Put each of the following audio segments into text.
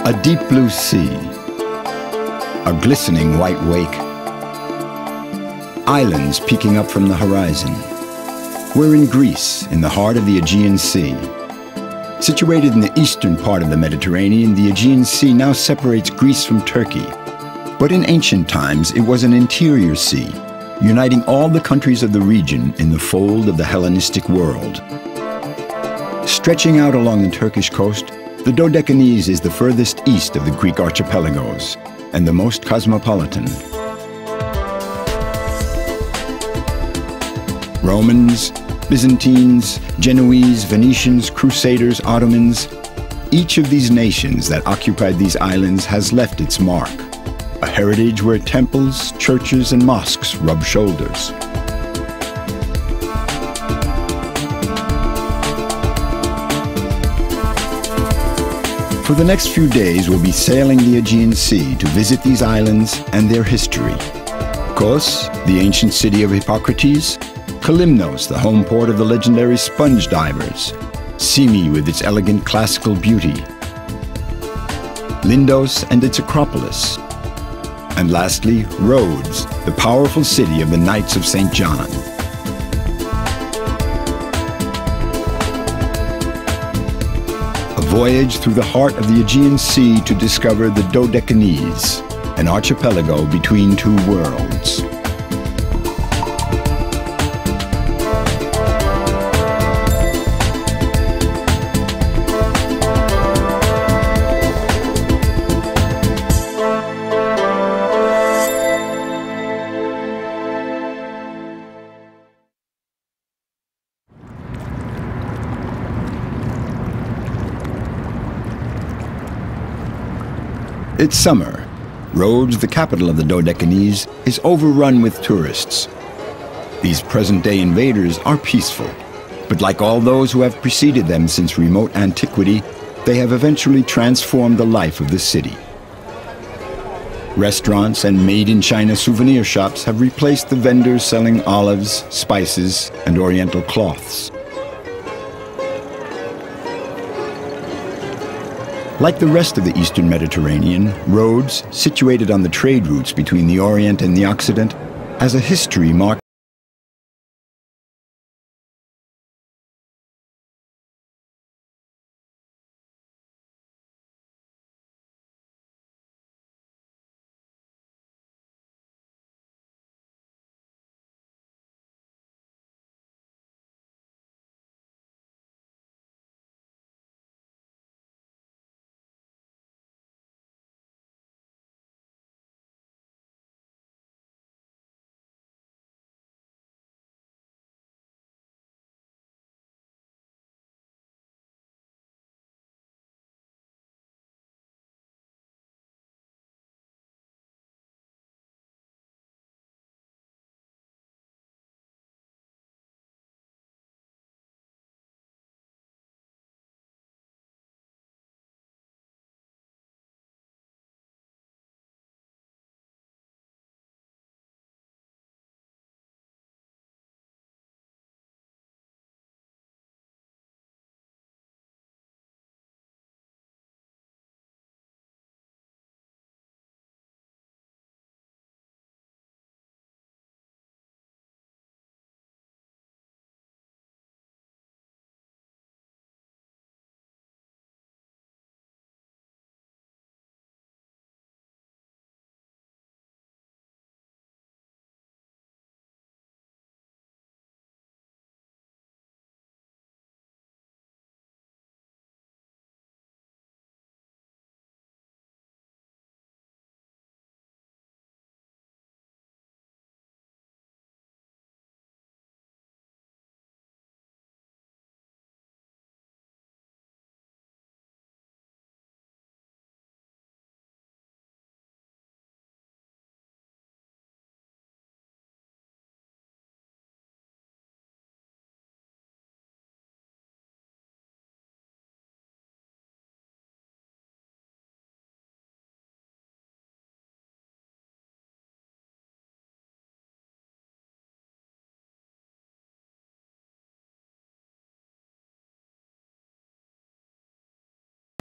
A deep blue sea, a glistening white wake, islands peeking up from the horizon. We're in Greece, in the heart of the Aegean Sea. Situated in the eastern part of the Mediterranean, the Aegean Sea now separates Greece from Turkey. But in ancient times, it was an interior sea, uniting all the countries of the region in the fold of the Hellenistic world. Stretching out along the Turkish coast, the Docecanese is the furthest east of the Greek archipelagos and the most cosmopolitan. Romans, Byzantines, Genoese, Venetians, Crusaders, Ottomans, each of these nations that occupied these islands has left its mark, a heritage where temples, churches, and mosques rub shoulders. For the next few days, we'll be sailing the Aegean Sea to visit these islands and their history. Kos, the ancient city of Hippocrates, Kalymnos, the home port of the legendary sponge divers, Simi with its elegant classical beauty, Lindos and its Acropolis, and lastly, Rhodes, the powerful city of the Knights of St. John. A voyage through the heart of the Aegean Sea to discover the Docecanese, an archipelago between two worlds. It's summer. Rhodes, the capital of the Docecanese, is overrun with tourists. These present-day invaders are peaceful, but like all those who have preceded them since remote antiquity, they have eventually transformed the life of the city. Restaurants and made-in-China souvenir shops have replaced the vendors selling olives, spices, and oriental cloths. Like the rest of the Eastern Mediterranean, Rhodes, situated on the trade routes between the Orient and the Occident, has a history marked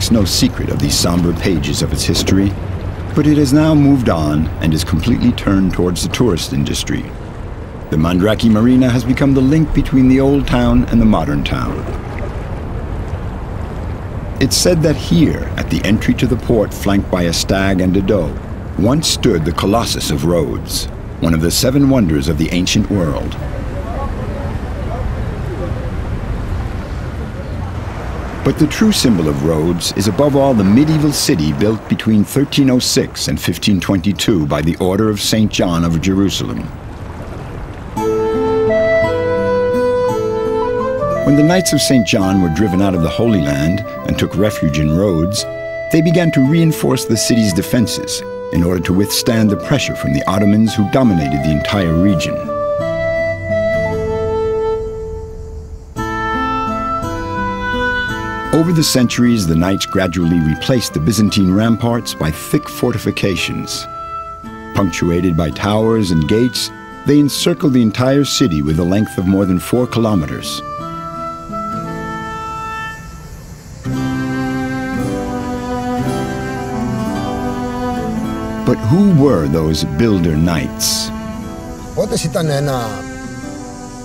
makes no secret of these somber pages of its history, but it has now moved on and is completely turned towards the tourist industry. The Mandraki Marina has become the link between the old town and the modern town. It's said that here, at the entry to the port flanked by a stag and a doe, once stood the Colossus of Rhodes, one of the 7 wonders of the ancient world. But the true symbol of Rhodes is above all the medieval city built between 1306 and 1522 by the Order of St. John of Jerusalem. When the Knights of St. John were driven out of the Holy Land and took refuge in Rhodes, they began to reinforce the city's defenses in order to withstand the pressure from the Ottomans who dominated the entire region. Over the centuries, the Knights gradually replaced the Byzantine ramparts by thick fortifications. Punctuated by towers and gates, they encircled the entire city with a length of more than 4 kilometers. But who were those builder knights?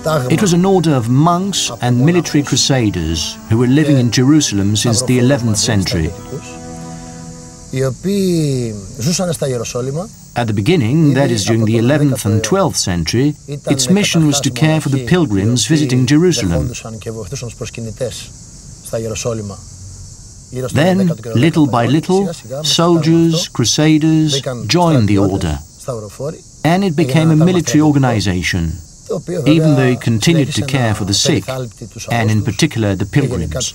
It was an order of monks and military crusaders who were living in Jerusalem since the 11th century. At the beginning, that is during the 11th and 12th century, its mission was to care for the pilgrims visiting Jerusalem. Then, little by little, soldiers, crusaders joined the order, and it became a military organization, even though it continued to care for the sick, and in particular the pilgrims.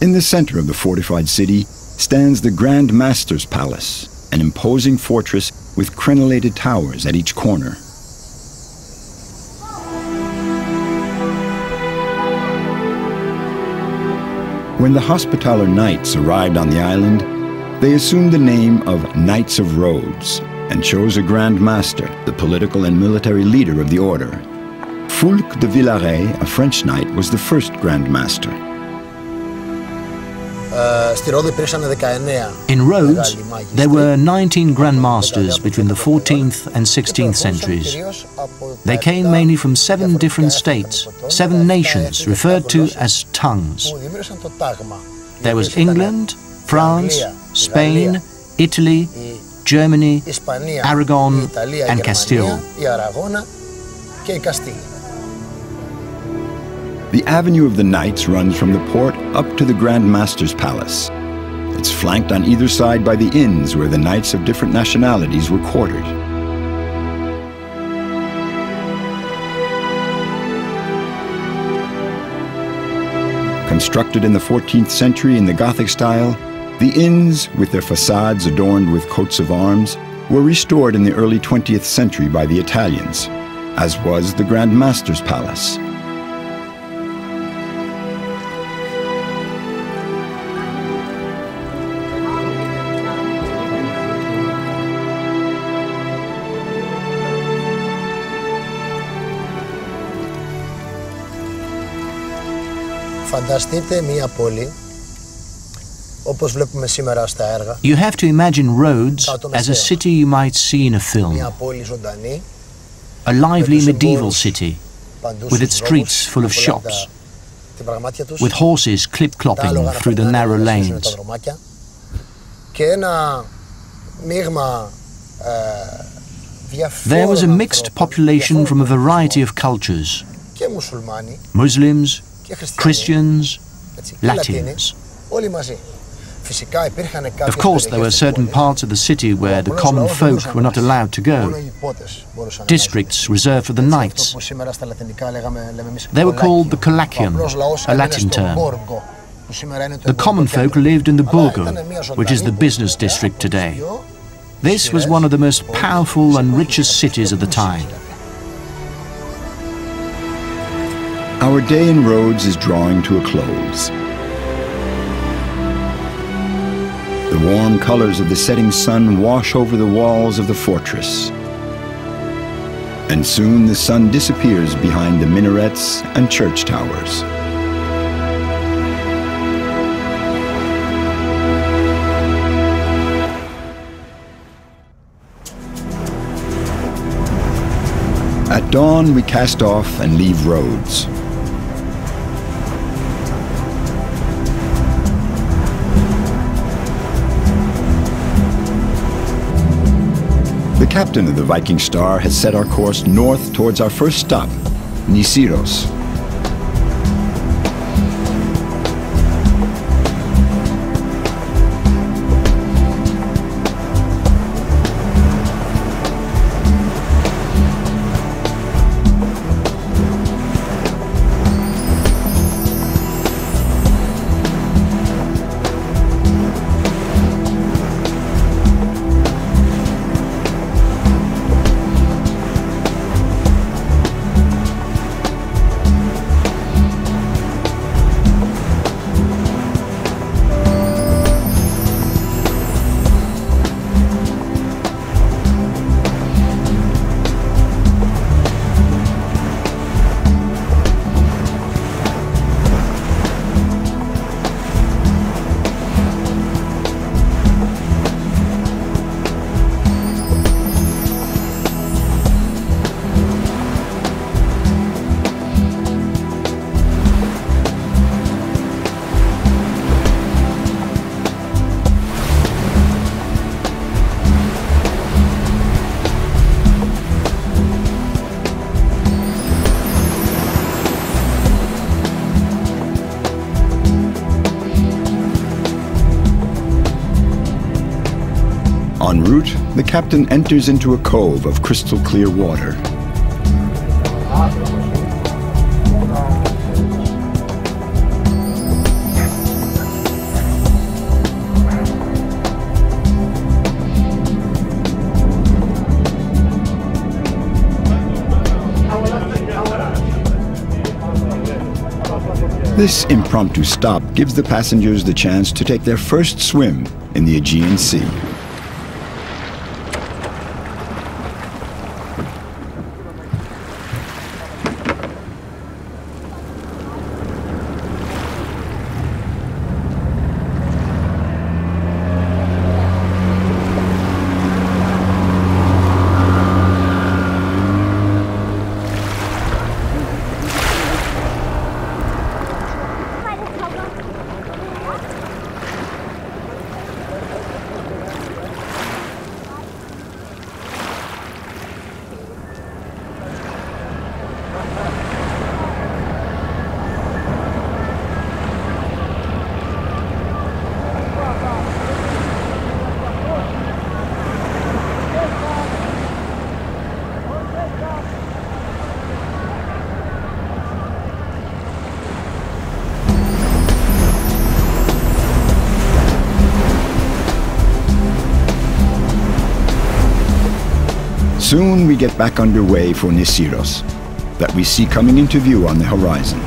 In the center of the fortified city stands the Grand Master's Palace, an imposing fortress with crenellated towers at each corner. When the Hospitaller Knights arrived on the island, they assumed the name of Knights of Rhodes and chose a Grand Master, the political and military leader of the order. Phou de Villaret, a French knight, was the first Grand Master. In Rhodes, there were 19 Grand Masters between the 14th and 16th centuries. They came mainly from 7 different states, 7 nations referred to as tongues. There was England, France, Spain, Italy, Germany, Aragon, and Castile. The Avenue of the Knights runs from the port up to the Grand Master's Palace. It's flanked on either side by the inns where the knights of different nationalities were quartered. Constructed in the 14th century in the Gothic style, the inns, with their facades adorned with coats of arms, were restored in the early 20th century by the Italians, as was the Grand Master's Palace. You have to imagine Rhodes as a city you might see in a film. A lively medieval city, with its streets full of shops, with horses clip-clopping through the narrow lanes. There was a mixed population from a variety of cultures: Muslims, Christians, Latins. Of course, there were certain parts of the city where the common folk were not allowed to go. Districts reserved for the knights. They were called the Colacium, a Latin term. The common folk lived in the Burgo, which is the business district today. This was one of the most powerful and richest cities of the time. Our day in Rhodes is drawing to a close. The warm colors of the setting sun wash over the walls of the fortress. and soon the sun disappears behind the minarets and church towers. At dawn, we cast off and leave Rhodes. The captain of the Viking Star has set our course north towards our first stop, Nisyros. En route, the captain enters into a cove of crystal clear water. This impromptu stop gives the passengers the chance to take their first swim in the Aegean Sea. Soon we get back underway for Nisyros, that we see coming into view on the horizon.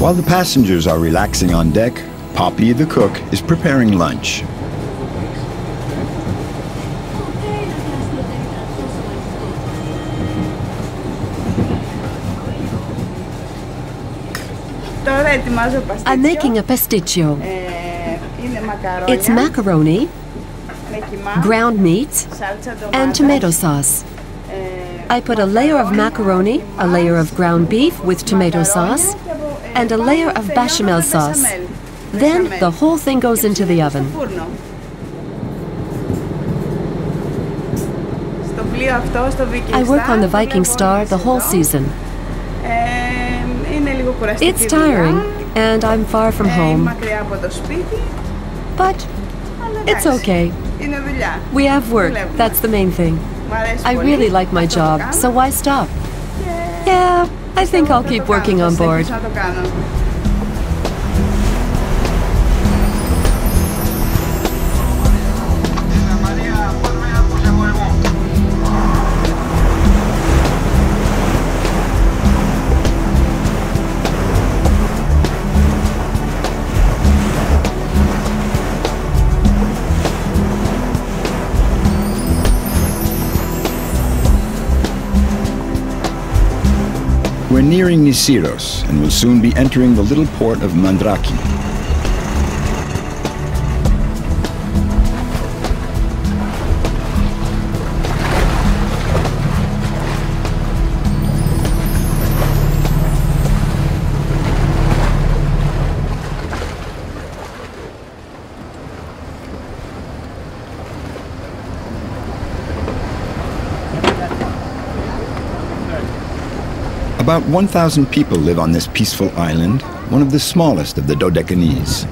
While the passengers are relaxing on deck, Poppy, the cook, is preparing lunch. I'm making a pasticcio. It's macaroni, ground meat, and tomato sauce. I put a layer of macaroni, a layer of ground beef with tomato sauce, and a layer of bechamel sauce. Then the whole thing goes into the oven. I work on the Viking Star the whole season. It's tiring, and I'm far from home. But it's okay. We have work, that's the main thing. I really like my job, so why stop? Yeah, I think I'll keep working on board. We're nearing Nisyros and will soon be entering the little port of Mandraki. About 1,000 people live on this peaceful island, one of the smallest of the Docecanese.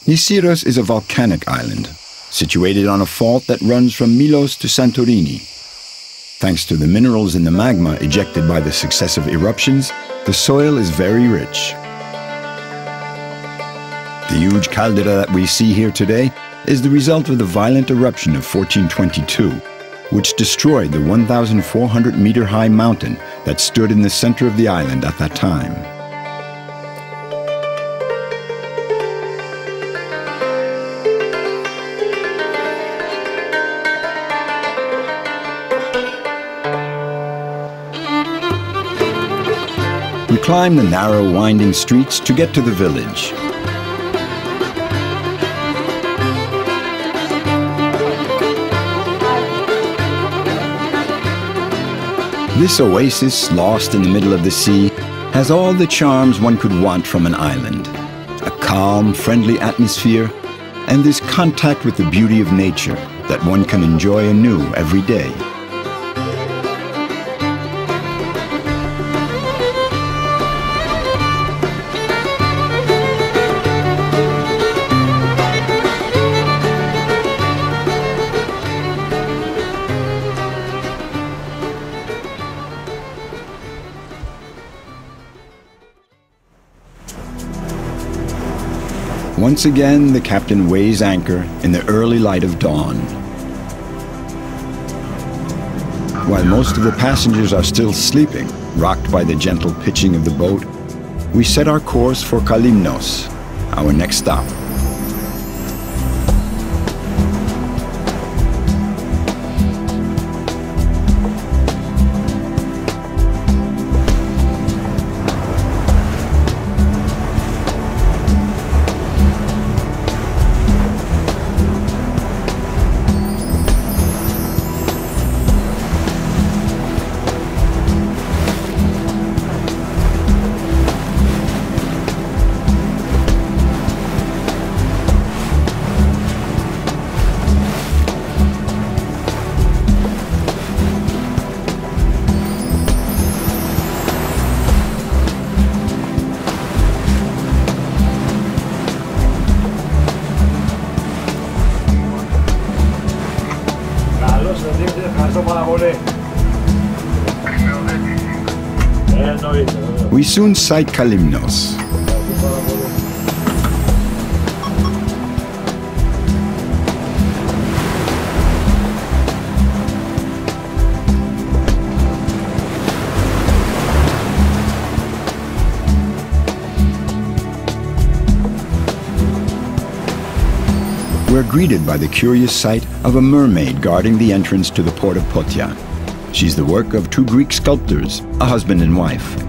Nisyros is a volcanic island, situated on a fault that runs from Milos to Santorini. Thanks to the minerals in the magma ejected by the successive eruptions, the soil is very rich. The huge caldera that we see here today is the result of the violent eruption of 1422, which destroyed the 1,400-meter-high mountain that stood in the center of the island at that time. We climb the narrow, winding streets to get to the village. This oasis, lost in the middle of the sea, has all the charms one could want from an island. A calm, friendly atmosphere, and this contact with the beauty of nature that one can enjoy anew every day. Once again, the captain weighs anchor in the early light of dawn. While most of the passengers are still sleeping, rocked by the gentle pitching of the boat, we set our course for Kalymnos, our next stop. We soon sight Kalymnos. We're greeted by the curious sight of a mermaid guarding the entrance to the port of Potia. She's the work of two Greek sculptors, a husband and wife.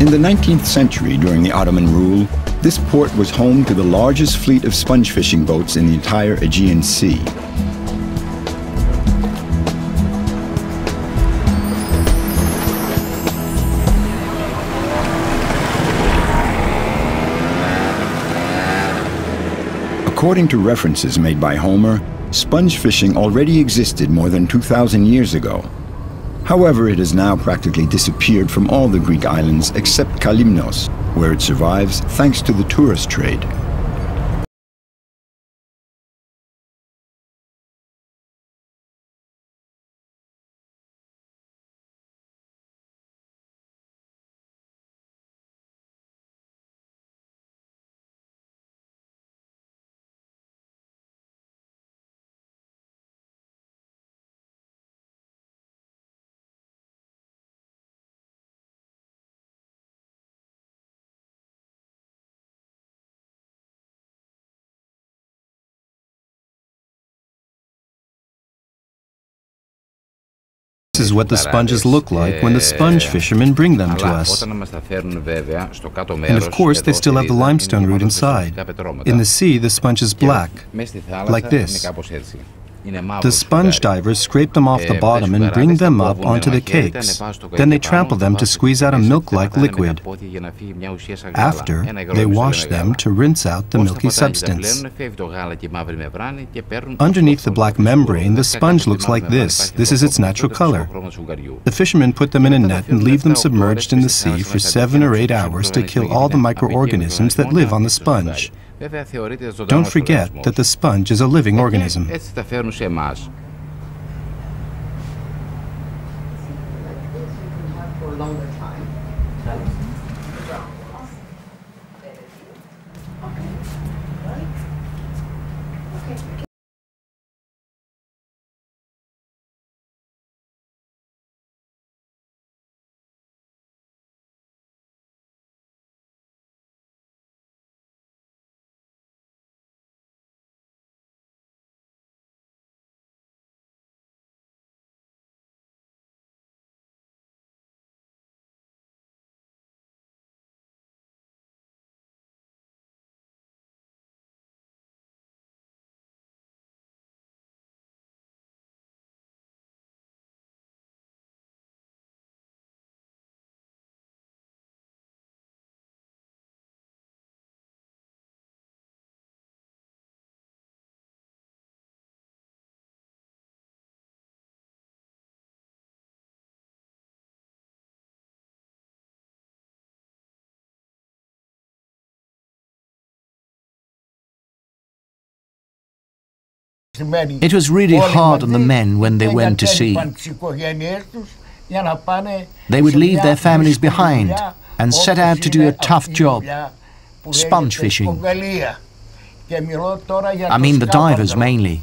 In the 19th century, during the Ottoman rule, this port was home to the largest fleet of sponge fishing boats in the entire Aegean Sea. According to references made by Homer, sponge fishing already existed more than 2,000 years ago. However, it has now practically disappeared from all the Greek islands except Kalymnos, where it survives thanks to the tourist trade. This is what the sponges look like when the sponge fishermen bring them to us. And of course, they still have the limestone root inside. In the sea, the sponge is black, like this. The sponge divers scrape them off the bottom and bring them up onto the cakes. Then they trample them to squeeze out a milk-like liquid. After, they wash them to rinse out the milky substance. Underneath the black membrane, the sponge looks like this. This is its natural color. The fishermen put them in a net and leave them submerged in the sea for 7 or 8 hours to kill all the microorganisms that live on the sponge. Don't forget that the sponge is a living organism. It was really hard on the men when they went to sea. They would leave their families behind and set out to do a tough job, sponge fishing. I mean the divers mainly.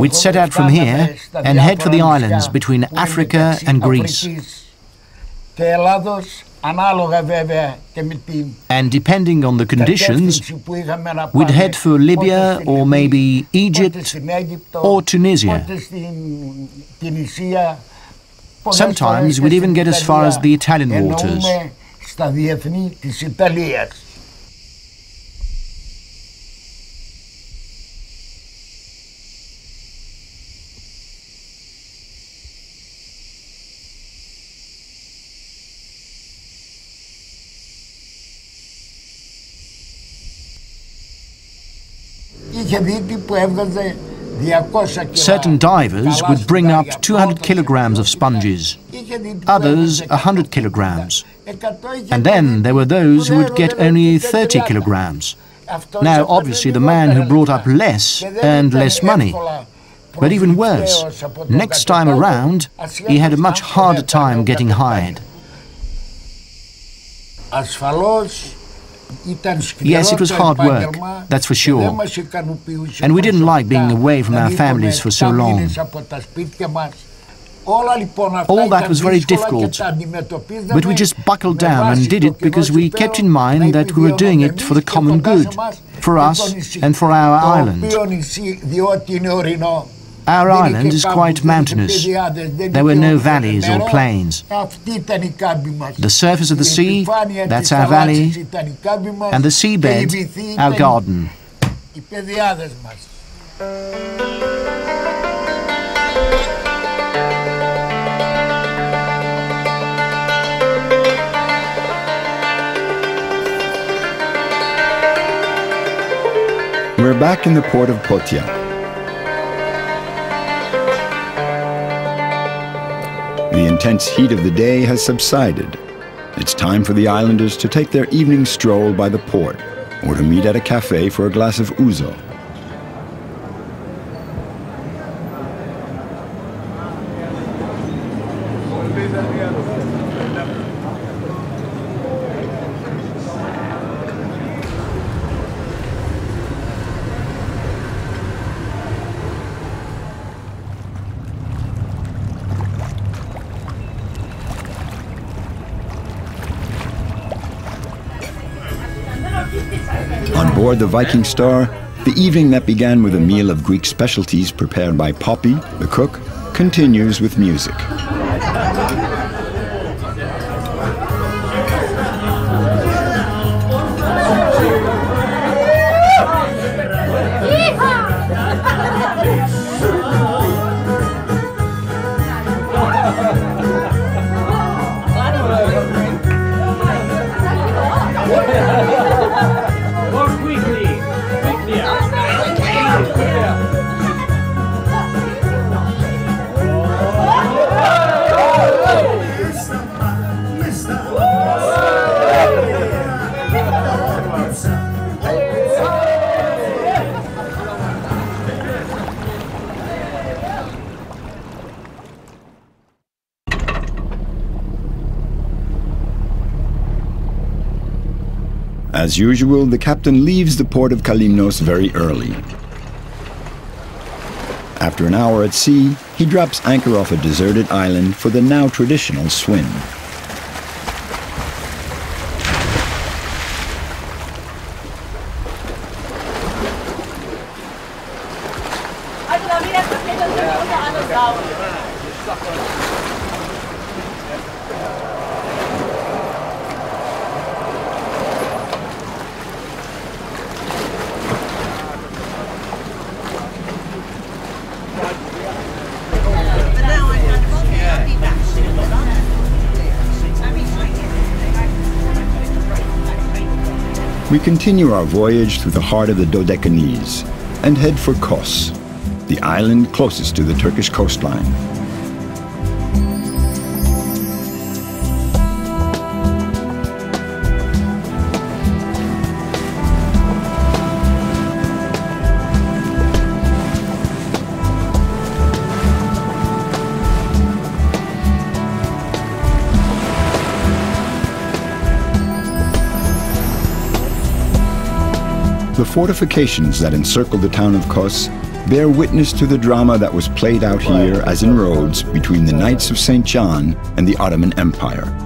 We'd set out from here and head for the islands between Africa and Greece. And depending on the conditions, we'd head for Libya or maybe Egypt or Tunisia. Sometimes we'd even get as far as the Italian waters. Certain divers would bring up 200 kilograms of sponges, others 100 kilograms. And then there were those who would get only 30 kilograms. Now, obviously, the man who brought up less earned less money. But even worse, next time around, he had a much harder time getting hired. Yes, it was hard work, that's for sure. And we didn't like being away from our families for so long. All that was very difficult, but we just buckled down and did it because we kept in mind that we were doing it for the common good, for us and for our island. Our island is quite mountainous. There were no valleys or plains. The surface of the sea, that's our valley, and the seabed, our garden. We're back in the port of Potia. The intense heat of the day has subsided. It's time for the islanders to take their evening stroll by the port or to meet at a cafe for a glass of ouzo. On board the Viking Star, The evening that began with a meal of Greek specialties prepared by Poppy, the cook, continues with music. As usual, the captain leaves the port of Kalymnos very early. After an hour at sea, he drops anchor off a deserted island for the now traditional swim. We continue our voyage through the heart of the Docecanese and head for Kos, the island closest to the Turkish coastline. The fortifications that encircle the town of Kos bear witness to the drama that was played out here, as in Rhodes, between the Knights of St. John and the Ottoman Empire.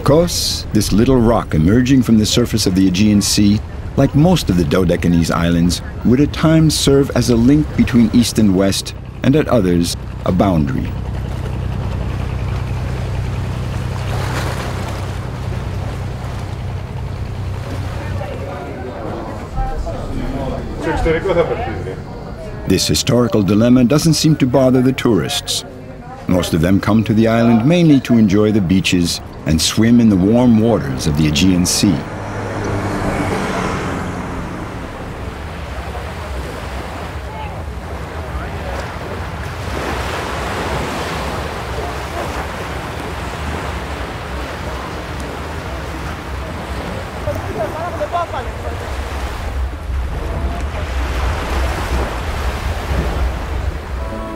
Kos, this little rock emerging from the surface of the Aegean Sea, like most of the Dodecanese islands, would at times serve as a link between east and west, and at others, a boundary. This historical dilemma doesn't seem to bother the tourists. Most of them come to the island mainly to enjoy the beaches and swim in the warm waters of the Aegean Sea.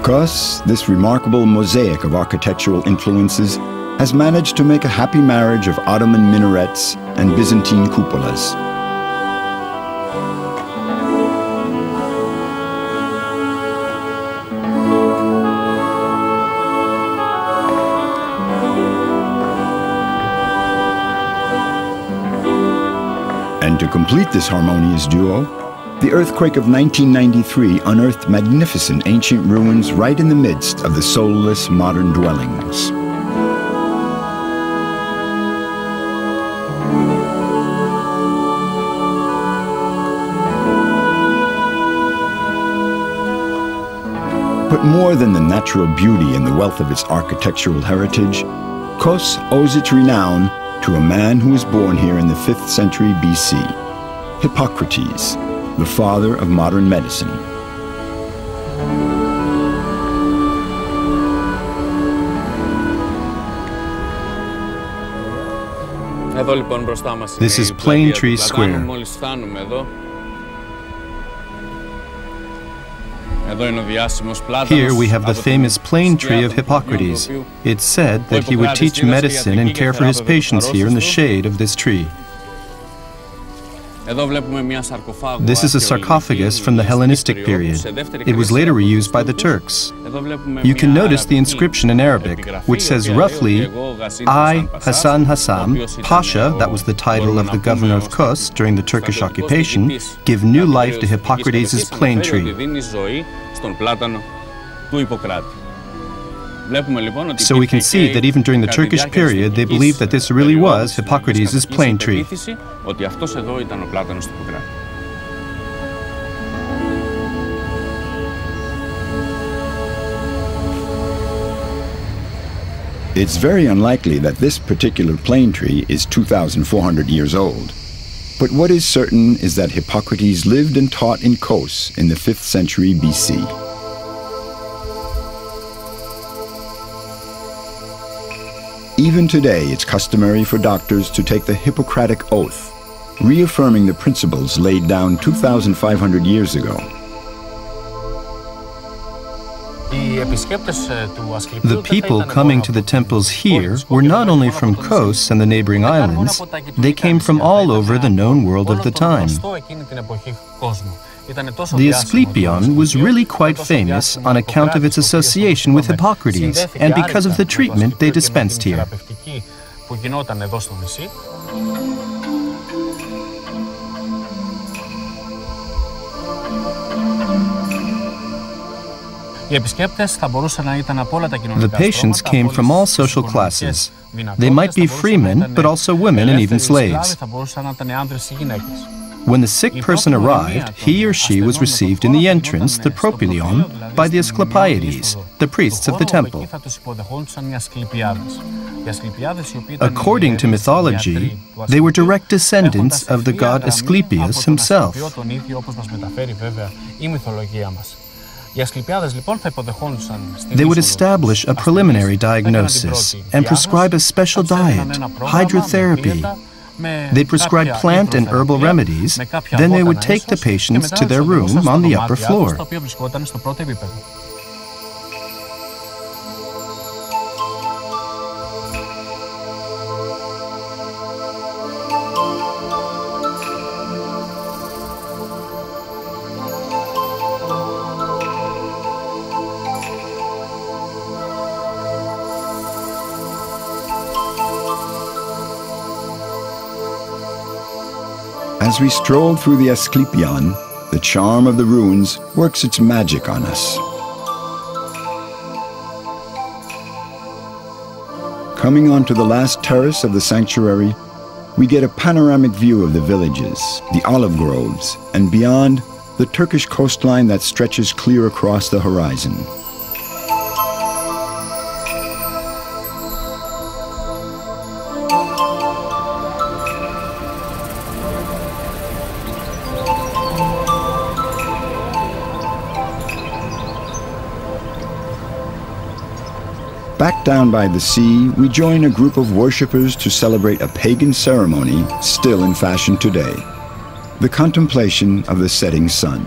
Kos, this remarkable mosaic of architectural influences, has managed to make a happy marriage of Ottoman minarets and Byzantine cupolas. And to complete this harmonious duo, the earthquake of 1993 unearthed magnificent ancient ruins right in the midst of the soulless modern dwellings. But more than the natural beauty and the wealth of its architectural heritage, Kos owes its renown to a man who was born here in the 5th century BC, Hippocrates, the father of modern medicine. This is Plane Tree Square. Here we have the famous plane tree of Hippocrates. It's said that he would teach medicine and care for his patients here in the shade of this tree. This is a sarcophagus from the Hellenistic period. It was later reused by the Turks. You can notice the inscription in Arabic, which says roughly, I, Hasan Hassam, Pasha, that was the title of the governor of Kos during the Turkish occupation, give new life to Hippocrates' plane tree. So we can see that even during the Turkish period, they believed that this really was Hippocrates' plane tree. It's very unlikely that this particular plane tree is 2,400 years old. But what is certain is that Hippocrates lived and taught in Kos in the 5th century BC. Even today, it's customary for doctors to take the Hippocratic Oath, reaffirming the principles laid down 2,500 years ago. The people coming to the temples here were not only from Kos and the neighboring islands, they came from all over the known world of the time. The Asclepion was really quite famous on account of its association with Hippocrates and because of the treatment they dispensed here. The patients came from all social classes. They might be freemen, but also women and even slaves. When the sick person arrived, he or she was received in the entrance, the propylion, by the Asclepiades, the priests of the temple. According to mythology, they were direct descendants of the god Asclepius himself. They would establish a preliminary diagnosis and prescribe a special diet, hydrotherapy. They'd prescribe plant and herbal remedies, then they would take the patients to their room on the upper floor. As we stroll through the Asclepion, the charm of the ruins works its magic on us. Coming onto the last terrace of the sanctuary, we get a panoramic view of the villages, the olive groves, and beyond, the Turkish coastline that stretches clear across the horizon. Back down by the sea, we join a group of worshippers to celebrate a pagan ceremony still in fashion today, the contemplation of the setting sun.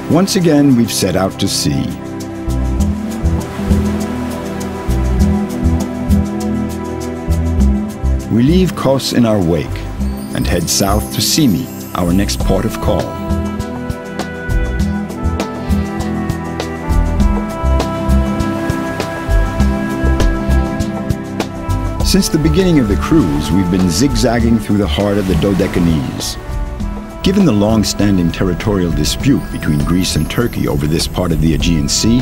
Once again, we've set out to sea. We leave Kos in our wake and head south to Simi, our next port of call. Since the beginning of the cruise, we've been zigzagging through the heart of the Docecanese. Given the long-standing territorial dispute between Greece and Turkey over this part of the Aegean Sea,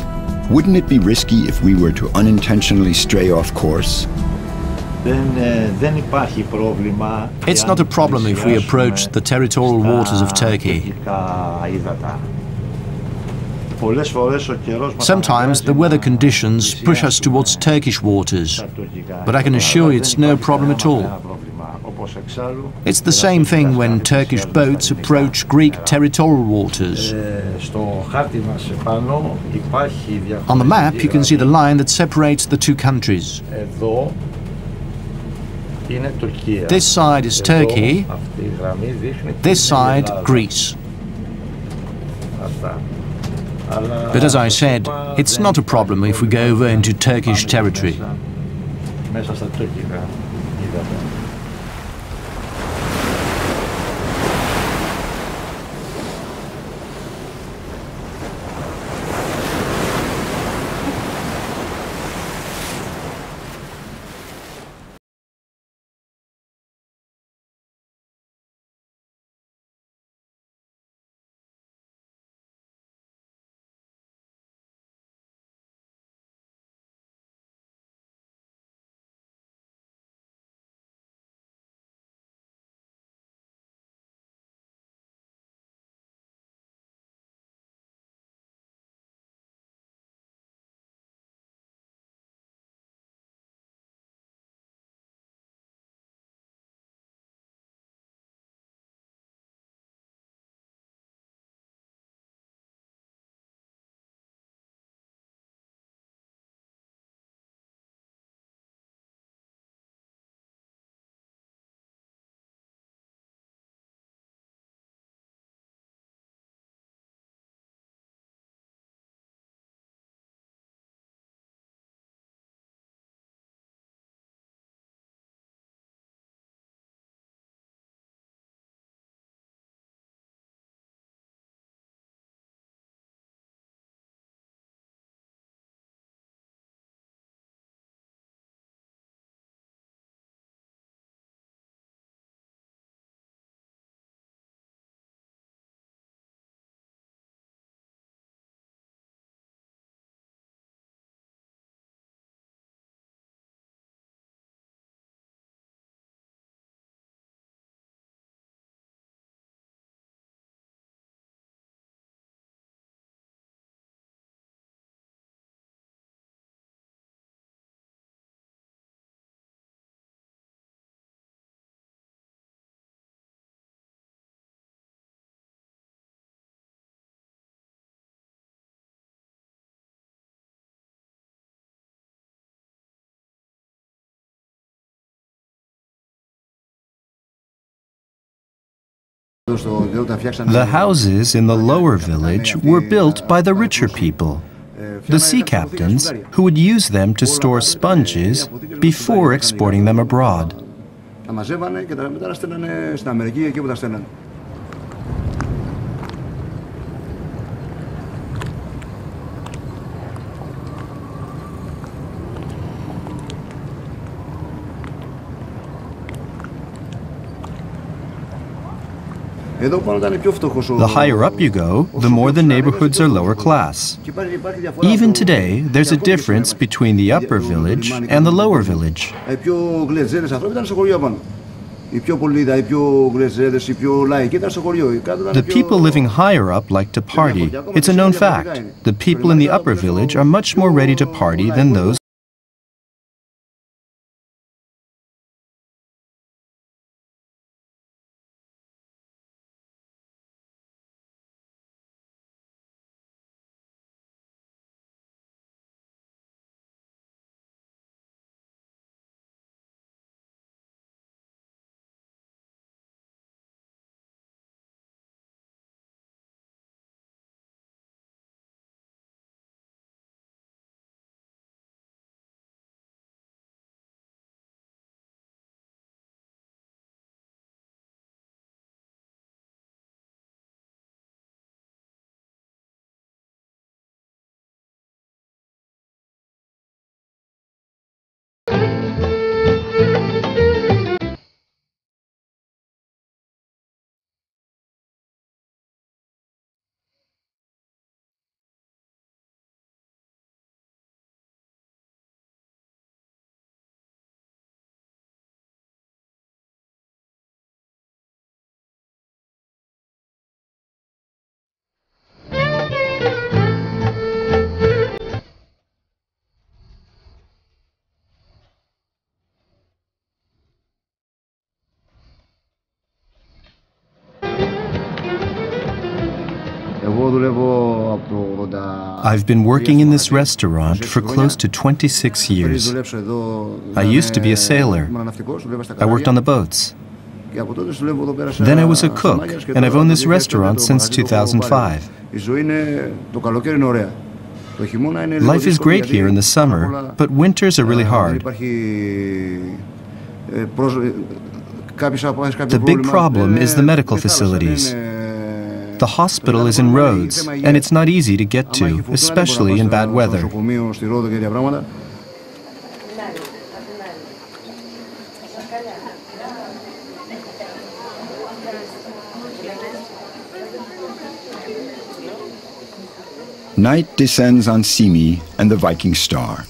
Wouldn't it be risky if we were to unintentionally stray off course? It's not a problem if we approach the territorial waters of Turkey. Sometimes the weather conditions push us towards Turkish waters, but I can assure you it's no problem at all. It's the same thing when Turkish boats approach Greek territorial waters. On the map you can see the line that separates the two countries. This side is Turkey, this side Greece. But as I said, it's not a problem if we go over into Turkish territory. The houses in the lower village were built by the richer people, the sea captains, who would use them to store sponges before exporting them abroad. The higher up you go, the more the neighborhoods are lower class. Even today, there's a difference between the upper village and the lower village. The people living higher up like to party. It's a known fact. The people in the upper village are much more ready to party than those I've been working in this restaurant for close to 26 years. I used to be a sailor. I worked on the boats. Then I was a cook, and I've owned this restaurant since 2005. Life is great here in the summer, but winters are really hard. The big problem is the medical facilities. The hospital is in Rhodes, and it's not easy to get to, especially in bad weather. Night descends on Simi and the Viking star.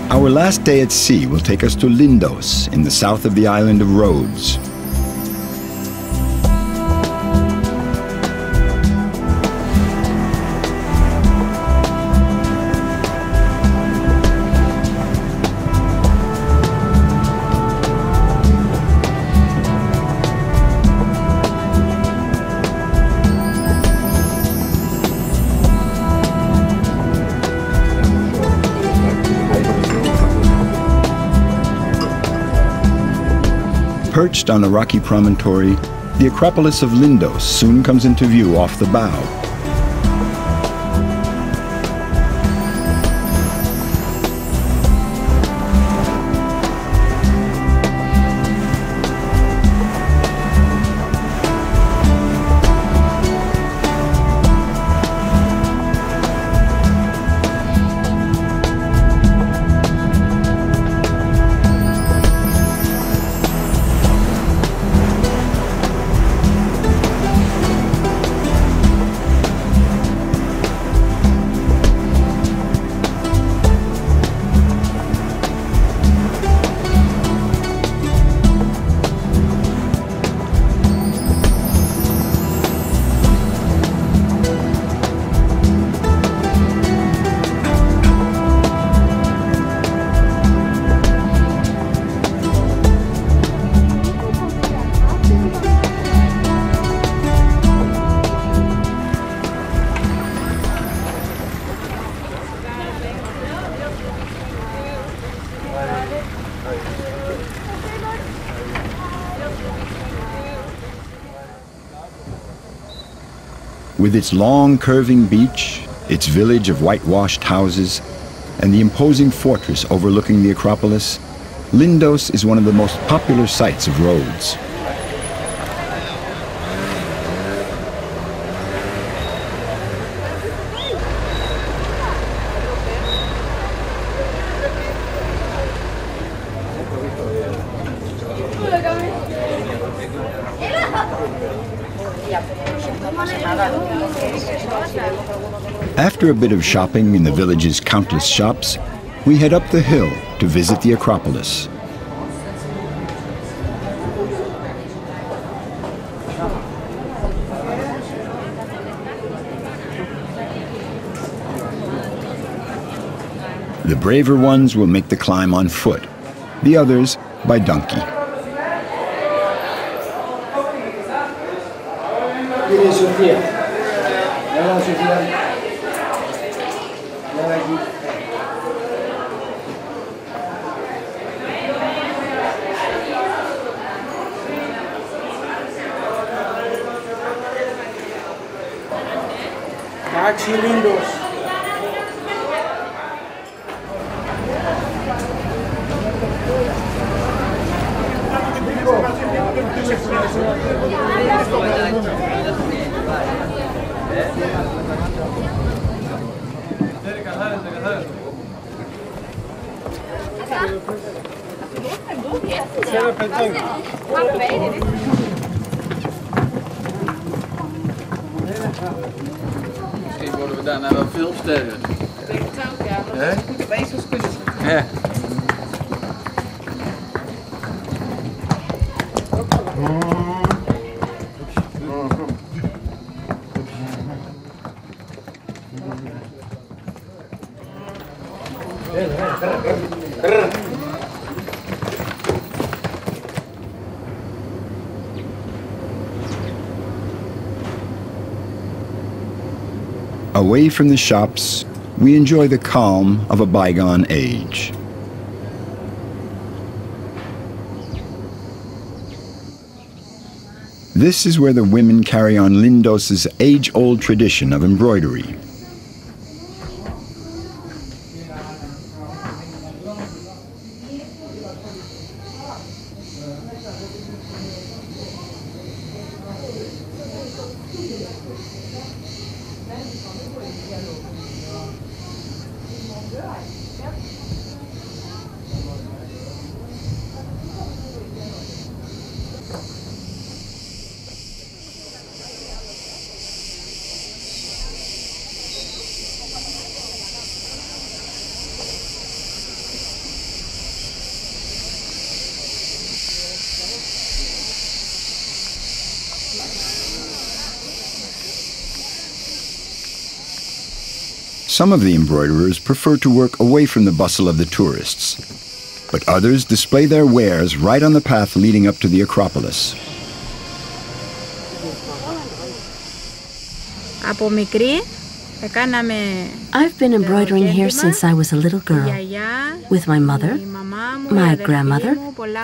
Our last day at sea will take us to Lindos in the south of the island of Rhodes. Perched on a rocky promontory, the Acropolis of Lindos soon comes into view off the bow. With its long, curving beach, its village of whitewashed houses, and the imposing fortress overlooking the Acropolis, Lindos is one of the most popular sights of Rhodes. After a bit of shopping in the village's countless shops, we head up the hill to visit the Acropolis. The braver ones will make the climb on foot, the others by donkey. Lindos. Misschien worden we daarna wel filmsterren. Ik denk het ook, ja. Maar goed op ezels kunnen. Ja. Away from the shops, we enjoy the calm of a bygone age. This is where the women carry on Lindos' age-old tradition of embroidery. Some of the embroiderers prefer to work away from the bustle of the tourists, but others display their wares right on the path leading up to the Acropolis. I've been embroidering here since I was a little girl, with my mother, my grandmother,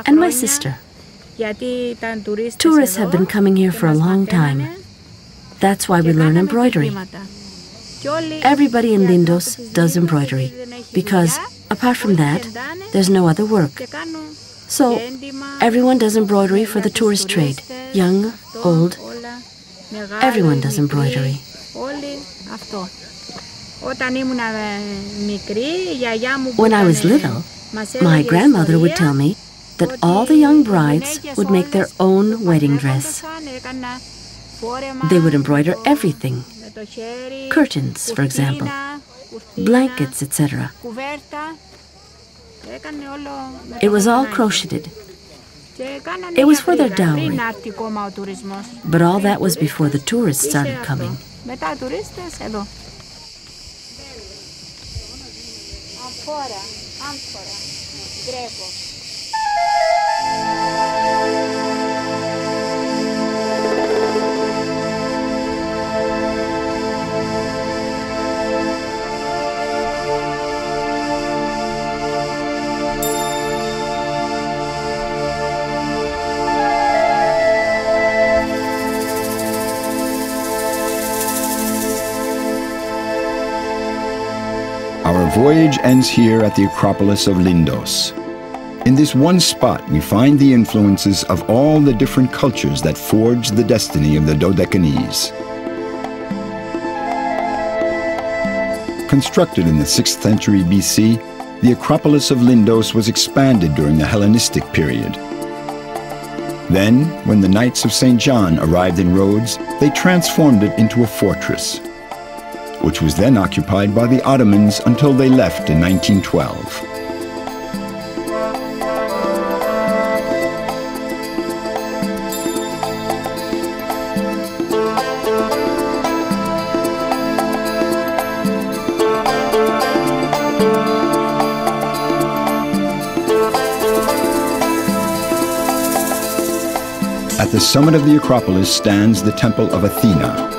and my sister. Tourists have been coming here for a long time. That's why we learn embroidery. Everybody in Lindos does embroidery, because apart from that, there's no other work. So everyone does embroidery for the tourist trade, young, old. Everyone does embroidery. When I was little, my grandmother would tell me that all the young brides would make their own wedding dress. They would embroider everything. Curtains, for example, blankets, etc. It was all crocheted. It was for their dowry. But all that was before the tourists started coming. Our voyage ends here at the Acropolis of Lindos. In this one spot, we find the influences of all the different cultures that forged the destiny of the Docecanese. Constructed in the 6th century BC, the Acropolis of Lindos was expanded during the Hellenistic period. Then, when the Knights of St. John arrived in Rhodes, they transformed it into a fortress, which was then occupied by the Ottomans until they left in 1912. At the summit of the Acropolis stands the Temple of Athena.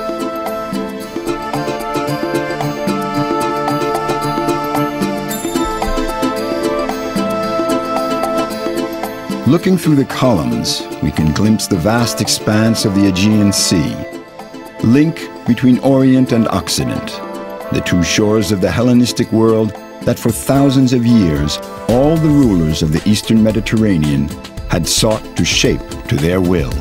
Looking through the columns, we can glimpse the vast expanse of the Aegean Sea, link between Orient and Occident, the two shores of the Hellenistic world that for thousands of years all the rulers of the Eastern Mediterranean had sought to shape to their will.